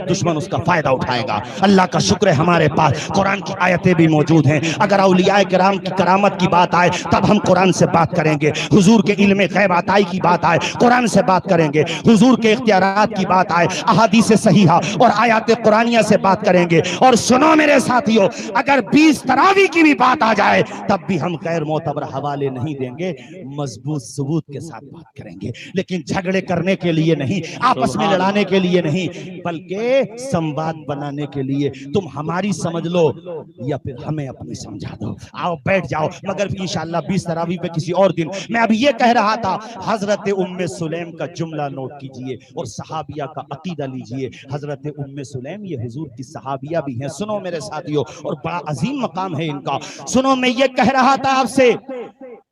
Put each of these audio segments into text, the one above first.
دشمن اس کا فائدہ اٹھائے گا۔ اللہ کا شکر ہے ہمارے پاس قرآن کی آیتیں بھی موجود ہیں۔ اگر اولیاء کرام کی کرامت کی بات آئے تب ہم قرآن سے بات کریں گے، حضور کے علم غیب عطائی کی بات آئے قرآن سے بات کریں گے، حضور کے اختیارات کی بات آئے احادیث صحیحہ اور آیات قرآنیہ سے بات کریں گے۔ اور سنو میرے ساتھیو، اگر 20 تراویح کی بھی بات آ جائے تب بھی ہم غیر معتبر حوالے نہیں دیں گے، مضبوط ثبوت کے ساتھ بات کریں گے، لیکن جھگڑے کرنے کے لیے نہیں، آپس میں لڑانے کے لیے نہیں، بلکہ سمواد بنانے کے لیے۔ تم ہماری سمجھ لو یا پھر ہمیں اپنی سمجھا دو، آؤ بیٹھ جاؤ، مگر انشاءاللہ 20 تراویح پہ کسی اور دن۔ میں اب یہ کہہ رہا تھا، حضرت ام سلیم کا جملہ نوٹ کیجئے اور صحابیہ کا عقیدہ لیجئے۔ حضرت ام سلیم یہ حضور کی صحابیہ بھی ہیں، سنو میرے ساتھیو، اور بڑا عظیم مقام ہے ان کا۔ سنو، میں یہ کہہ رہا تھا آپ سے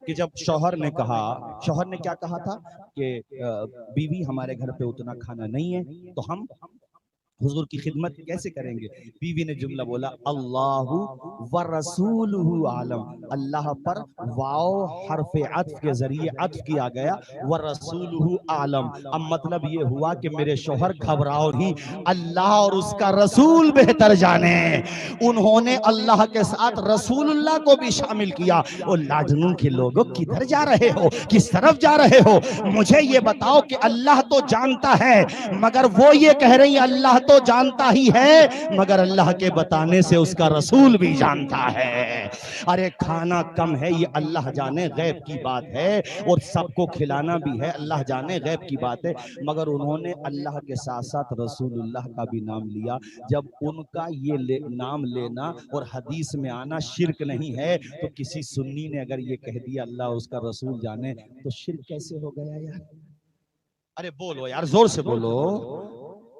کہ جب شوہر نے کہا، شوہر نے کیا کہا تھا کہ بیوی ہمارے گھر پہ اتنا کھانا نہیں ہے تو ہم حضور کی خدمت کیسے کریں گے؟ بیوی نے جملہ بولا، اللہ ورسولہ عالم، اللہ پر واو حرف عطف کے ذریعے عطف کیا گیا، ورسولہ عالم۔ اب مطلب یہ ہوا کہ میرے شوہر گھبراؤ نہیں، اللہ اور اس کا رسول بہتر جانے۔ انہوں نے اللہ کے ساتھ رسول اللہ کو بھی شامل کیا۔ اور لاجنون کے لوگوں کدھر جا رہے ہو، کس طرف جا رہے ہو؟ مجھے یہ بتاؤ کہ اللہ تو جانتا ہے، مگر وہ یہ کہہ رہی اللہ تو جانتا ہی ہے مگر اللہ کے بتانے سے اس کا رسول بھی جانتا ہے۔ ارے کھانا کم ہے یہ اللہ جانے غیب کی بات ہے، اور سب کو کھلانا بھی ہے اللہ جانے غیب کی بات ہے، مگر انہوں نے اللہ کے ساتھ ساتھ رسول اللہ کا بھی نام لیا۔ جب ان کا یہ نام لینا اور حدیث میں آنا شرک نہیں ہے تو کسی سنی نے اگر یہ کہہ دیا اللہ اس کا رسول جانے تو شرک کیسے ہو گیا یار؟ ارے بولو یار، زور سے بولو۔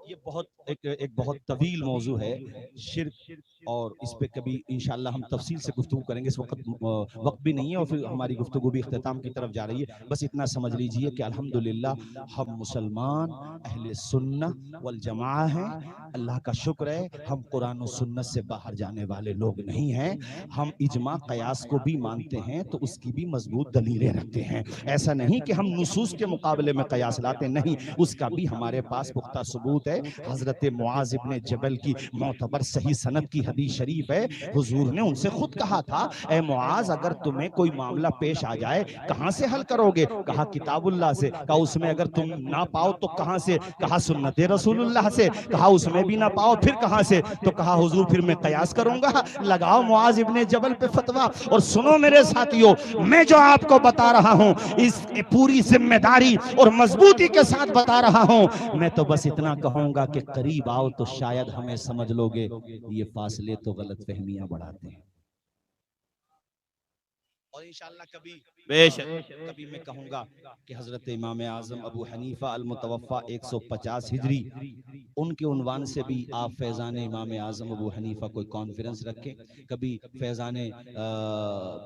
یہ بہت ایک بہت طویل موضوع ہے شرک، اور اس پہ کبھی انشاءاللہ ہم تفصیل سے گفتگو کریں گے۔ اس وقت بھی نہیں ہے اور پھر ہماری گفتگو بھی اختتام کی طرف جا رہی ہے۔ بس اتنا سمجھ لیجئے کہ الحمدللہ ہم مسلمان اہل سنہ والجماعہ ہیں، اللہ کا شکر ہے ہم قرآن و سنت سے باہر جانے والے لوگ نہیں ہیں۔ ہم اجماع قیاس کو بھی مانتے ہیں تو اس کی بھی مضبوط دلیلیں رکھتے ہیں۔ ایسا نہیں کہ ہم نصوص کے مقابلے میں قیاس لاتے نہیں، اس کا بھی ہمارے پاس پختہ ثبوت ہے۔ حضرت معاذ ابن جبل کی معتبر صحیح سند کی حدیث شریف ہے، حضور نے ان سے خود کہا تھا، اے معاذ اگر تمہیں کوئی معاملہ پیش آ جائے کہاں سے حل کرو گے؟ کہا کتاب اللہ سے۔ کہا اس میں اگر تم نہ پاؤ تو کہاں سے؟ کہا سنت رسول اللہ سے۔ کہا اس میں بھی نہ پاؤ پھر کہاں سے؟ تو کہا حضور پھر میں قیاس کروں گا۔ لگاؤ معاذ ابن جبل پہ فتویٰ۔ اور سنو میرے ساتھیو، میں جو آپ کو بتا رہا ہوں اس پوری ذمہ داری اور مضبوطی کے ساتھ بتا رہا ہوں، میں تو بس اتنا کہوں گا کہ قریب آؤ تو شاید ہمیں سمجھ لو گے، یہ فاصلے تو غلط فہمیاں بڑھاتے ہیں۔ اور انشاءاللہ کبھی میں کہوں گا کہ حضرت امام اعظم ابو حنیفہ المتوفہ 150 ہجری، ان کے عنوان سے بھی آپ فیضان امام اعظم ابو حنیفہ کوئی کانفرنس رکھیں، کبھی فیضان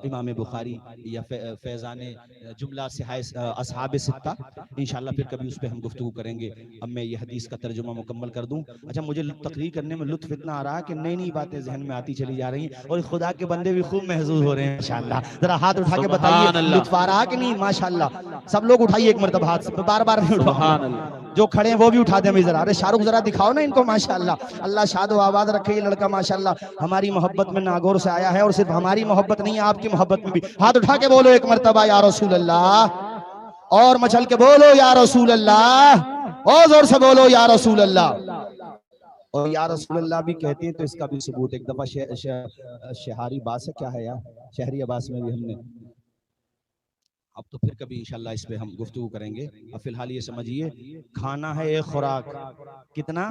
امام بخاری یا فیضان جملہ اصحاب ستہ، انشاءاللہ پھر کبھی اس پہ ہم گفتگو کریں گے۔ اب میں یہ حدیث کا ترجمہ مکمل کر دوں۔ اچھا، مجھے تقریر کرنے میں لطف اتنا آ رہا ہے کہ نئی نئی باتیں ذہن میں آتی چلی جا رہی ہیں، اور خدا کے بندے بھی خوب محظوظ ہو رہے ہیں انشاءاللہ۔ ذرا ہاتھ اٹھا کے بتائیے لطف آ رہا کہ نہیں؟ ماشاءاللہ سب لوگ اٹھائیے ایک مرتبہ ہاتھ، بار بار نہیں اٹھاؤ، جو کھڑے ہیں وہ بھی اٹھا دیں ذرا۔ ارے شاہ رخ ذرا دکھاؤ نا ان کو، ماشاءاللہ اللہ شاد و آباد رکھے یہ لڑکا ماشاءاللہ ہماری محبت میں ناگور سے آیا ہے، اور صرف ہماری محبت نہیں آپ کی محبت میں بھی۔ ہاتھ اٹھا کے بولو ایک مرتبہ یا رسول اللہ، اور مچل کے بولو یا رسول اللہ، اور زور سے بولو یا رسول اللہ۔ اور یا رسول اللہ بھی کہتے ہیں تو اس کا بھی ثبوت ایک دفعہ شہاری باس ہے، کیا ہے یار، شہری عباس میں بھی ہم نے، اب تو پھر کبھی انشاءاللہ اس پہ ہم گفتگو کریں گے۔ اب فی الحال یہ سمجھیے، کھانا ہے ایک خوراک، کتنا؟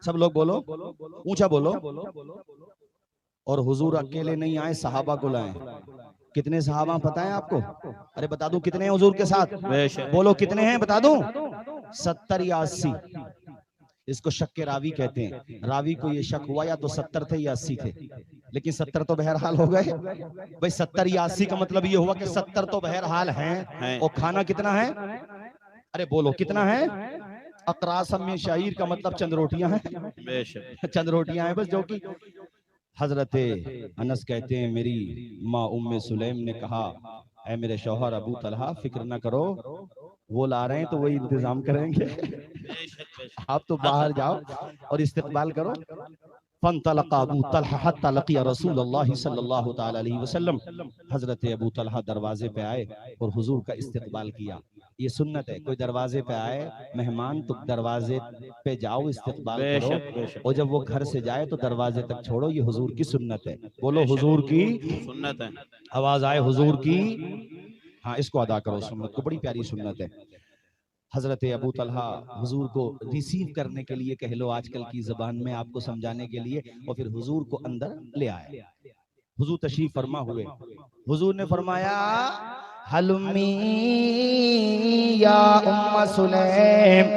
سب لوگ بولو، اونچا بولو۔ اور حضور اکیلے نہیں آئے، صحابہ کو لائیں۔ کتنے صحابہ پتہ ہے آپ کو؟ ارے بتا دوں کتنے ہیں حضور کے ساتھ؟ بولو کتنے ہیں بتا دوں؟ 70 یا 80۔ اس کو شک کے راوی کہتے ہیں۔ راوی کو یہ شک ہوا یا تو 70 تھے یا 80 تھے، لیکن 70 تو بہرحال ہو گئے۔ بھئی 70 یا 80 کا مطلب یہ ہوا کہ 70 تو بہرحال ہیں۔ اور کھانا کتنا ہے؟ ارے بولو کتنا ہے؟ اقراصم من شعیر کا مطلب چند روٹیاں ہیں، چند روٹیاں ہیں بس، جو کہ حضرت انس کہتے ہیں میری ماں ام سلیم نے کہا، اے میرے شوہر ابو طلحہ فکر نہ کرو، وہ لا رہے ہیں تو وہی انتظام کریں گے. آپ تو باہر جاؤ اور استقبال کرو. فانطلق ابو طلحہ حتی لقی رسول اللہ صلی اللہ تعالی علیہ وسلم. حضرت ابو طلحہ دروازے پہ آئے اور حضور کا استقبال کیا. یہ سنت ہے، کوئی دروازے پہ آئے مہمان تو دروازے پہ جاؤ، استقبال کرو، اور جب وہ گھر سے جائے تو دروازے تک چھوڑو. یہ حضور کی سنت ہے. بولو حضور کی سنت ہے. آواز آئے حضور کی. ہاں اس کو ادا کرو، سنت کو، بڑی پیاری سنت ہے. حضرت ابو طلحہ حضور کو ریسیو کرنے کے لیے، کہہ لو آج کل کی زبان میں آپ کو سمجھانے کے لیے، اور پھر حضور کو اندر لے آئے. حضور تشریف فرما ہوئے. حضور نے فرمایا حلمی یا ام سلیم،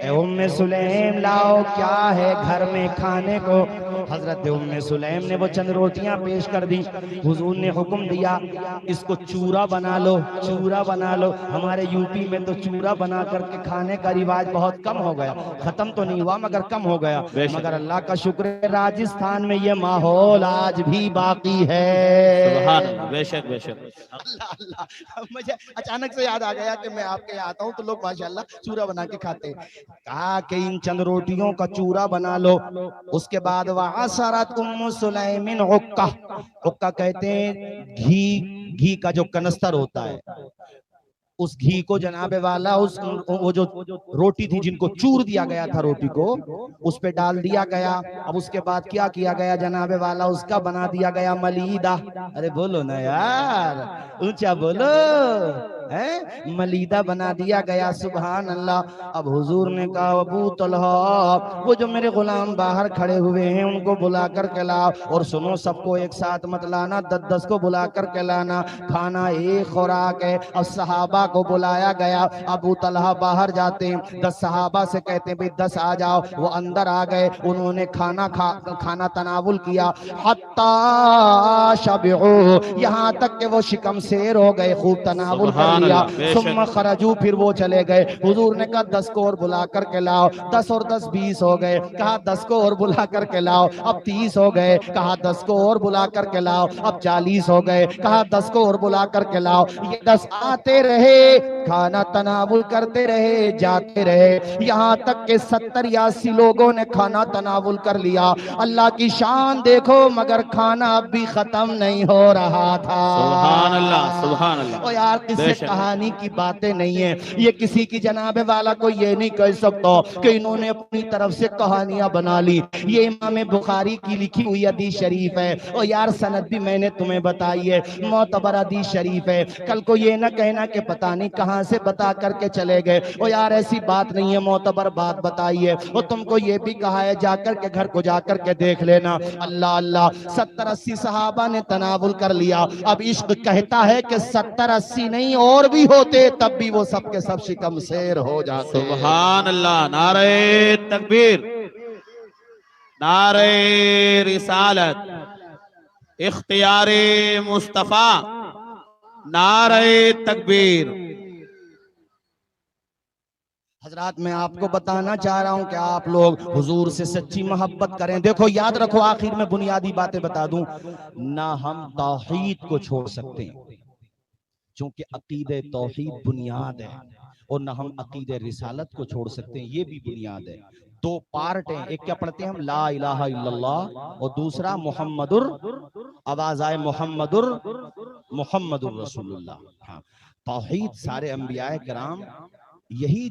اے ام سلیم لاؤ کیا ہے گھر میں کھانے کو. حضرت ام سلیم نے وہ چند روٹیاں پیش کر دی. حضور نے حکم دیا اس کو چورا بنا لو، چورا بنا لو. ہمارے یو پی میں تو چورا بنا کر کے کھانے کا رواج بہت کم ہو گیا، ختم تو نہیں ہوا مگر کم ہو گیا. مگر اللہ کا شکر ہے راجستھان میں یہ ماحول آج بھی باقی ہے. سبحان اللہ. بے شک بے شک. اللہ اللہ. مجھے اچانک سے یاد آ گیا کہ میں آپ کے یہاں آتا ہوں تو لوگ ماشاءاللہ چورا بنا کے کھاتے ہیں. کہا کہ ان چند روٹیوں کا چورا بنا لو. اس کے بعد وَعَصَرَتْ أُمُّ سُلَيْمٍ عُقَّةً، عقہ کہتے ہیں گھی کا جو کنستر ہوتا ہے، اس گھی کو جناب والا وہ جو روٹی تھی جن کو چور دیا گیا تھا روٹی کو، اس پہ ڈال دیا گیا. اب اس کے بعد کیا کیا گیا جناب والا، اس کا بنا دیا گیا ملیدہ. ارے بولو نا یار، اونچا بولو. ملیدہ بنا دیا گیا. سبحان اللہ. اب حضور نے کہا ابو طلحہ وہ جو میرے غلام باہر کھڑے ہوئے ہیں ان کو بلا کر کے لاؤ. اور سنو سب کو ایک ساتھ مت لانا، 10 کو بلا کر کے لانا. کھانا ایک خوراک ہے. اب صحابہ کو بلایا گیا. ابو طلحہ باہر جاتے ہیں، 10 صحابہ سے کہتے ہیں بھئی 10 آ جاؤ. وہ اندر آ گئے. انہوں نے کھانا تناول کیا. حتی شبعوا، یہاں تک کہ وہ شکم سیر ہو گئے، خوب تناول کر لیا. ثم خرجو، پھر وہ چلے گئے. حضور نے کہا 10 کو اور بلا کر کے لاؤ. 10 اور 10 20 ہو گئے. کہا 10 کو اور بلا کر کے لاؤ. اب 30 ہو گئے. کہا 10 کو اور بلا کر کے لاؤ. اب 40 ہو گئے. کہا 10 کو اور بلا کر کے لاؤ. یہ 10 آتے رہے، کھانا تناول کرتے رہے، جاتے رہے، یہاں تک کہ 70 یا 80 لوگوں نے کھانا تناول کر لیا. اللہ کی شان دیکھو، مگر کھانا اب بھی ختم نہیں ہو رہا تھا. سبحان اللہ سبحان اللہ. او یار قصے کہانی کی باتیں نہیں ہیں. یہ کسی کی جناب والا کو یہ نہیں کہہ سکتا کہ انہوں نے اپنی طرف سے کہانیاں بنا لی. یہ امام بخاری کی لکھی ہوئی حدیث شریف ہے. او یار سند بھی میں نے تمہیں بتائی ہے، معتبر حدیث شریف ہے. کل کو یہ نہ کہنا کہ پتہ نہیں کہاں سے بتا کر کے چلے گئے. او یار ایسی بات نہیں ہے، معتبر بات بتائی ہے. اور تم کو یہ بھی کہا ہے جا کر کے گھر کو جا کر کے دیکھ لینا. اللہ اللہ. 70-80 صحابہ نے تناول کر لیا. اب عشق کہتا ہے کہ 70-80 نہیں اور بھی ہوتے تب بھی وہ سب کے سب شکم سیر ہو جاتے. سبحان اللہ. نعرہ تکبیر، نعرہ رسالت، اختیار مصطفیٰ، نعرہ تکبیر. حضرات میں آپ کو بتانا چاہ رہا ہوں کہ آپ لوگ حضور سے سچی محبت کریں. دیکھو یاد رکھو، آخر میں بنیادی باتیں بتا دوں. نہ ہم توحید کو چھوڑ سکتے ہیں چونکہ عقید توحید بنیاد ہے، اور نہ ہم عقید رسالت کو چھوڑ سکتے ہیں، یہ بھی بنیاد ہے. 2 پارٹ ہیں. ایک کیا پڑھتے ہیں ہم؟ لا الہ الا اللہ، اور دوسرا محمد آواز آئے محمد رسول اللہ. ہاں، توحید سارے انبیاء کرام یہی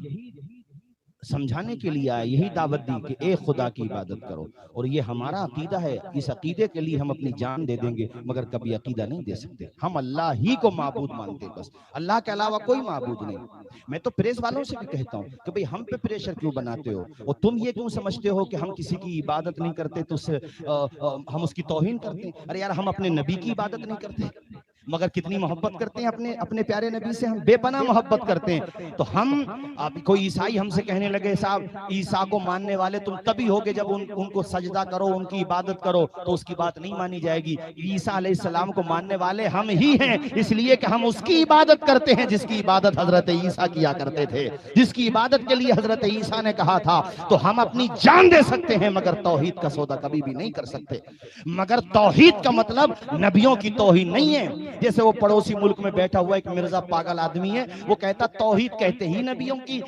سمجھانے کے لیے آئے، یہی دعوت دی کہ ایک خدا کی عبادت کرو. اور یہ ہمارا عقیدہ ہے. اس عقیدے کے لیے ہم اپنی جان دے دیں گے مگر کبھی عقیدہ نہیں دے سکتے. ہم اللہ ہی کو معبود مانتے ہیں، بس اللہ کے علاوہ کوئی معبود نہیں. میں تو پریس والوں سے بھی کہتا ہوں کہ بھئی ہم پہ پریشر کیوں بناتے ہو، اور تم یہ کیوں سمجھتے ہو کہ ہم کسی کی عبادت نہیں کرتے تو ہم اس کی توہین کرتے ہیں. ارے یار ہم اپنے نبی کی عبادت نہیں کرتے مگر کتنی محبت کرتے ہیں اپنے پیارے نبی سے. ہم بے پناہ محبت کرتے ہیں. تو ہم کوئی عیسائی ہم سے کہنے لگے صاحب عیسیٰ کو ماننے والے تم تبھی ہوگے جب ان کو سجدہ کرو، ان کی عبادت کرو، تو اس کی بات نہیں مانی جائے گی. عیسیٰ علیہ السلام کو ماننے والے ہم ہی ہیں، اس لیے کہ ہم اس کی عبادت کرتے ہیں جس کی عبادت حضرت عیسیٰ کیا کرتے تھے، جس کی عبادت کے لیے حضرت عیسیٰ نے کہا تھا. تو ہم اپنی جان دے سکتے ہیں مگر توحید کا سودا کبھی بھی نہیں کر سکتے. مگر توحید کا مطلب نبیوں کی توہین نہیں ہے. جیسے وہ پڑوسی ملک میں بیٹھا ہوا ایک مرزا پاگل آدمی ہے، وہ کہتا توحید کہتے ہی نبیوں کی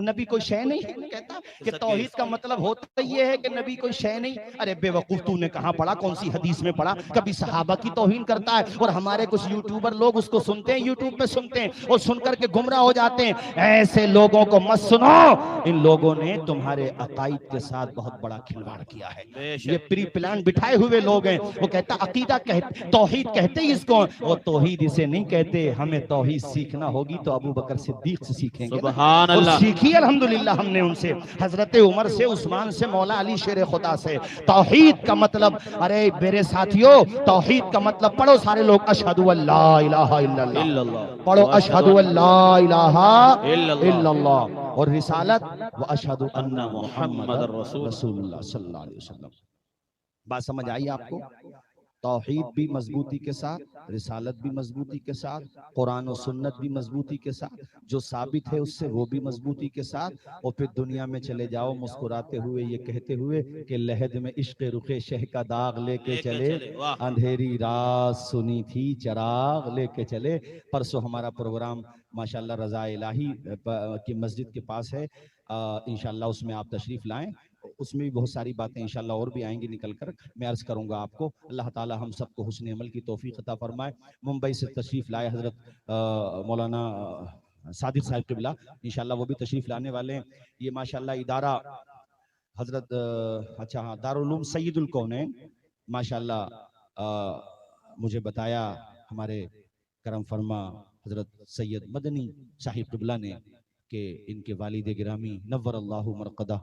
نبی کوئی شے نہیں ہے، کہتا کہ توحید کا مطلب ہوتا یہ ہے کہ نبی کوئی شے نہیں۔ ارے بے وقوف، تو نے کہاں پڑھا، کون سی حدیث میں پڑھا؟ کبھی صحابہ کی توہین کرتا ہے، اور ہمارے کچھ یوٹیوبر لوگ اس کو سنتے ہیں، یوٹیوب پہ سنتے ہیں اور سن کر کے گمراہ ہو جاتے ہیں۔ ایسے لوگوں کو مت سنو، ان لوگوں نے تمہارے عقائد کے ساتھ بہت بڑا کھلواڑ کیا ہے۔ یہ پری پلان بٹھائے ہوئے لوگ ہیں۔ وہ کہتا عقیدہ کہتے، توحید کہتے ہی اس کو، وہ توحید اسے نہیں کہتے۔ ہمیں توحید سیکھنا ہوگی تو ابو بکر صدیق سے سیکھیں گے، سبحان اور اللہ۔ سیکھی الحمدللہ ہم نے ان سے، حضرت عمر سے، عثمان سے، مولا علی شیر خدا سے۔ توحید کا مطلب، ارے میرے ساتھیوں، توحید کا مطلب پڑھو سارے لوگ، اشہدو ان لا الہ الا اللہ، پڑھو اشہدو ان لا الہ الا اللہ، اور رسالت واشہدو ان محمد رسول اللہ صلی اللہ علیہ وسلم۔ بات سمجھ آئی آپ کو؟ توحید بھی مضبوطی کے ساتھ، رسالت بھی مضبوطی کے ساتھ، قرآن و سنت بھی مضبوطی کے ساتھ، جو ثابت ہے اس سے وہ بھی مضبوطی کے ساتھ، اور پھر دنیا میں چلے جاؤ مسکراتے ہوئے یہ کہتے ہوئے کہ لحد میں عشق رخ شہ کا داغ لے کے چلے، اندھیری رات سنی تھی چراغ لے کے چلے۔ پرسوں ہمارا پروگرام ماشاءاللہ رضا الہی کی مسجد کے پاس ہے، انشاءاللہ اس میں آپ تشریف لائیں، اس میں بھی بہت ساری باتیں انشاءاللہ اور بھی آئیں گی نکل کر۔ میں عرض کروں گا آپ کو، اللہ تعالی ہم سب کو حسن عمل کی توفیق عطا فرمائے۔ ممبئی سے تشریف لائے حضرت مولانا صادق صاحب قبلہ، انشاءاللہ وہ بھی تشریف لانے والے ہیں۔ یہ ماشاءاللہ ادارہ حضرت اچھا ہاں دارالعلوم سید الکونین، ماشاءاللہ مجھے بتایا ہمارے کرم فرما حضرت سید مدنی صاحب قبلہ نے کہ ان کے والد گرامی نور اللہ مرقدہ،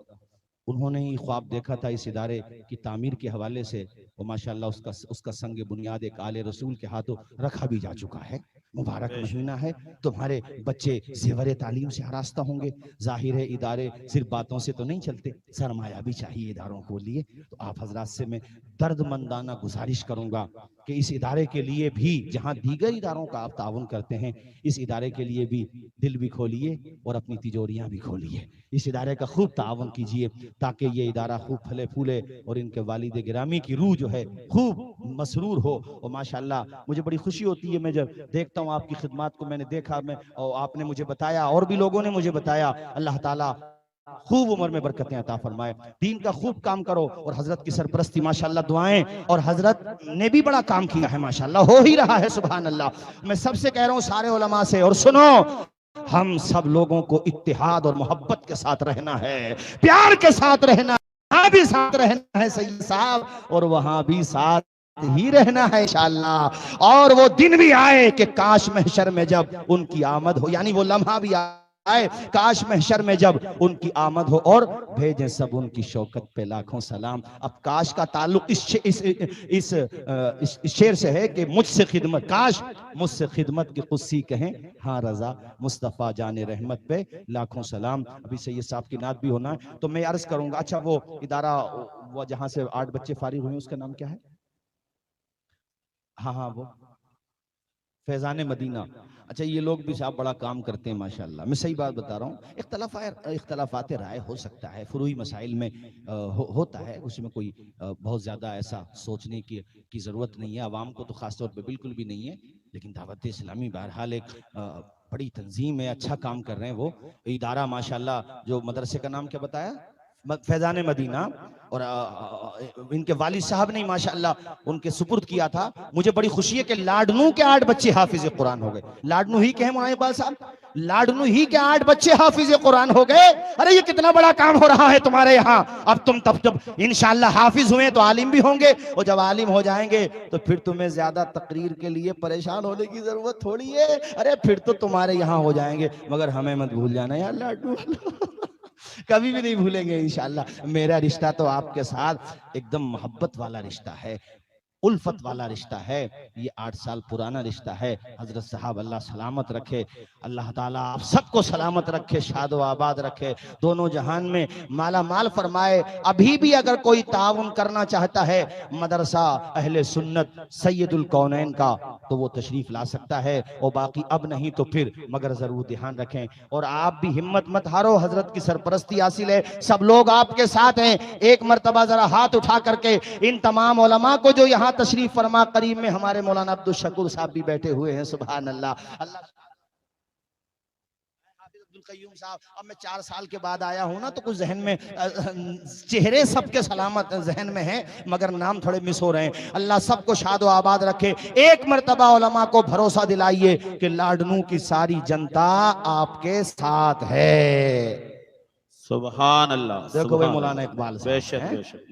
انہوں نے ہی خواب دیکھا تھا اس ادارے کی تعمیر کے حوالے سے، اور ماشاءاللہ اس کا سنگ بنیاد ایک آل رسول کے ہاتھوں رکھا بھی جا چکا ہے۔ مبارک مہینہ ہے، تمہارے بچے زیور تعلیم سے آراستہ ہوں گے۔ ظاہر ہے ادارے صرف باتوں سے تو نہیں چلتے، سرمایہ بھی چاہیے اداروں کو لیے۔ تو آپ حضرات سے میں درد مندانہ گزارش کروں گا کہ اس ادارے کے لیے بھی، جہاں دیگر اداروں کا آپ تعاون کرتے ہیں، اس ادارے کے لیے بھی دل بھی کھولیے اور اپنی تجوریاں بھی کھولیے۔ اس ادارے کا خوب تعاون کیجیے تاکہ یہ ادارہ خوب پھلے پھولے اور ان کے والد گرامی کی روح جو ہے خوب مسرور ہو۔ اور ماشاءاللہ مجھے بڑی خوشی ہوتی ہے میں جب دیکھتا ہوں آپ کی خدمات کو، میں نے دیکھا، اور آپ نے مجھے بتایا اور بھی لوگوں نے مجھے بتایا، اللہ تعالیٰ خوب عمر میں برکتیں عطا فرمائے، دین کا خوب کام کرو، اور حضرت کی سرپرستی ماشاءاللہ دعائیں، اور حضرت نے بھی بڑا کام کیا ہے ماشاءاللہ، ہو ہی رہا ہے سبحان اللہ۔ میں سب سے کہہ رہا ہوں، سارے علماء سے، اور سنو، ہم سب لوگوں کو اتحاد اور محبت کے ساتھ رہنا ہے، پیار کے ساتھ رہنا ہے، وہاں بھی ساتھ رہنا ہے سید صاحب، اور وہاں بھی ساتھ ہی رہنا ہے انشاءاللہ۔ اور وہ دن بھی آئے کہ کاش محشر میں جب ان کی آمد ہو، یعنی وہ لمحہ بھی آئے، کاش محشر میں جب ان کی آمد ہو، اور بھیجیں سب ان کی شوکت پہ لاکھوں سلام۔ اب کاش کا تعلق اس شعر سے ہے کہ مجھ سے خدمت، کاش مجھ سے خدمت کی قدسی کہیں، ہاں رضا مصطفیٰ جان رحمت پہ لاکھوں سلام۔ ابھی سید صاحب کی نعت بھی ہونا ہے، تو میں عرض کروں گا، اچھا وہ ادارہ وہ جہاں سے 8 بچے فارغ ہوئے اس کا نام کیا ہے؟ ہاں وہ فیضان مدینہ۔ اچھا یہ لوگ بھی صاحب بڑا کام کرتے ہیں ماشاءاللہ، میں صحیح بات بتا رہا ہوں۔ اختلافات رائے ہو سکتا ہے، فروعی مسائل میں ہوتا ہے، اس میں کوئی بہت زیادہ ایسا سوچنے کی ضرورت نہیں ہے، عوام کو تو خاص طور پہ بالکل بھی نہیں ہے، لیکن دعوت اسلامی بہرحال ایک بڑی تنظیم ہے، اچھا کام کر رہے ہیں وہ ادارہ ماشاءاللہ۔ جو مدرسے کا نام کیا بتایا؟ فیضان مدینہ، اور ان کے والد صاحب نے ماشاءاللہ ان کے سپرد کیا تھا۔ مجھے بڑی خوشی ہے کہ لاڈنو کے 8 بچے حافظ قرآن ہو گئے، لاڈنو ہی کے ہیں مولانا اقبال صاحب، لاڈنو ہی کے 8 بچے حافظ قرآن ہو گئے۔ ارے یہ کتنا بڑا کام ہو رہا ہے تمہارے یہاں۔ اب تم تب جب انشاءاللہ حافظ ہوئے تو عالم بھی ہوں گے، اور جب عالم ہو جائیں گے تو پھر تمہیں زیادہ تقریر کے لیے پریشان ہونے کی ضرورت تھوڑی ہے، ارے پھر تو تمہارے یہاں ہو جائیں گے۔ مگر ہمیں مت بھول جانا یار لاڈنو، کبھی بھی نہیں بھولیں گے انشاءاللہ۔ میرا رشتہ تو آپ کے ساتھ ایک دم محبت والا رشتہ ہے، الفت والا رشتہ ہے، یہ 8 سال پرانا رشتہ ہے۔ حضرت صاحب اللہ سلامت رکھے، اللہ تعالیٰ آپ سب کو سلامت رکھے، شاد و آباد رکھے، دونوں جہان میں مالا مال فرمائے۔ ابھی بھی اگر کوئی تعاون کرنا چاہتا ہے مدرسہ اہل سنت سید الکونین کا تو وہ تشریف لا سکتا ہے، اور باقی اب نہیں تو پھر، مگر ضرور دھیان رکھیں، اور آپ بھی ہمت مت ہارو، حضرت کی سرپرستی حاصل ہے، سب لوگ آپ کے ساتھ ہیں۔ ایک مرتبہ ذرا ہاتھ اٹھا کر کے ان تمام علماء کو جو یہاں تشریف فرما. قریب میں ہمارے مولانا عبدالشکور صاحب بھی بیٹھے ہوئے ہیں. سبحان اللہ. اللہ عبدالقیوم صاحب، اب میں 4 سال کے بعد آیا ہوں نا تو کچھ ذہن میں چہرے سب کے سلامت ذہن میں ہیں مگر نام تھوڑے مس ہو رہے ہیں. اللہ سب کو شاد و آباد رکھے. ایک مرتبہ علماء کو بھروسہ دلائیے کہ لاڈنو کی ساری جنتا آپ کے ساتھ ہے. سبحان اللہ. دیکھو بھائی مولانا اقبال بے صاحب شک ہیں. بے شک.